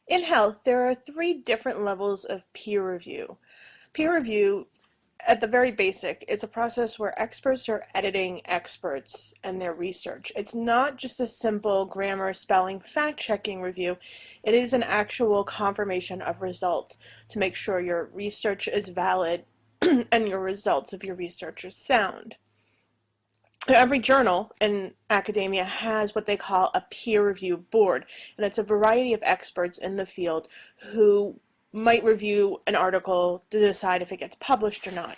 In health, there are three different levels of peer review. Peer review, at the very basic, is a process where experts are editing experts and their research. It's not just a simple grammar, spelling, fact-checking review. It is an actual confirmation of results to make sure your research is valid and your results of your research are sound. Every journal in academia has what they call a peer review board, and it's a variety of experts in the field who might review an article to decide if it gets published or not.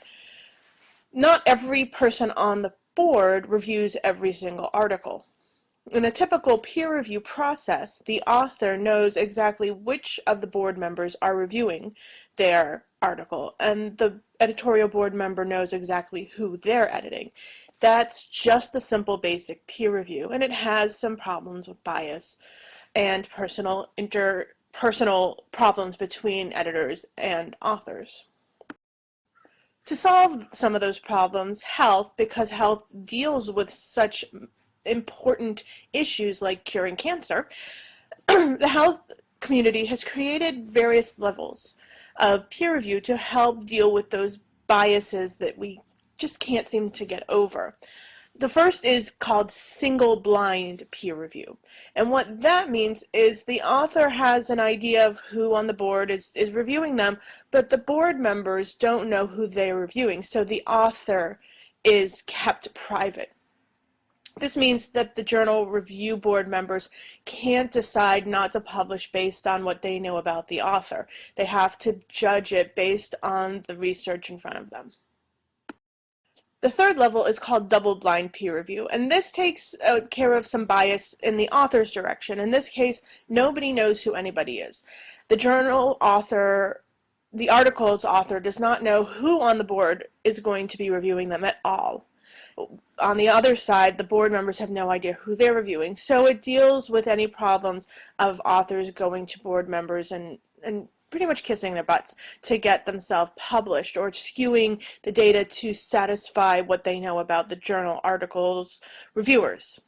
Not every person on the board reviews every single article. In a typical peer review process, the author knows exactly which of the board members are reviewing their article, and the editorial board member knows exactly who they're editing. That's just the simple basic peer review, and it has some problems with bias and interpersonal problems between editors and authors. To solve some of those problems, because health deals with such important issues like curing cancer, the health community has created various levels of peer review to help deal with those biases that we just can't seem to get over. The first is called single-blind peer review. And what that means is the author has an idea of who on the board is reviewing them, but the board members don't know who they're reviewing, so the author is kept private. This means that the journal review board members can't decide not to publish based on what they know about the author. They have to judge it based on the research in front of them. The third level is called double-blind peer review, and this takes care of some bias in the author's direction. In this case, nobody knows who anybody is. The article's author does not know who on the board is going to be reviewing them at all. On the other side, the board members have no idea who they're reviewing, so it deals with any problems of authors going to board members and pretty much kissing their butts to get themselves published, or skewing the data to satisfy what they know about the journal article's reviewers.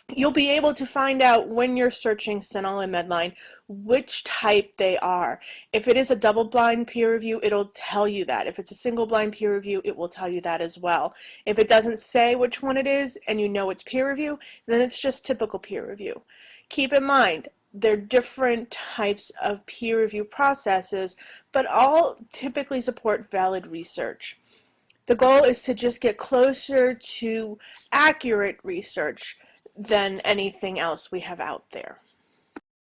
You'll be able to find out when you're searching CINAHL and Medline which type they are. If it is a double-blind peer review, it'll tell you that. If it's a single-blind peer review, it will tell you that as well. If it doesn't say which one it is and you know it's peer review, then it's just typical peer review. Keep in mind, they're different types of peer review processes, but all typically support valid research. The goal is to just get closer to accurate research than anything else we have out there.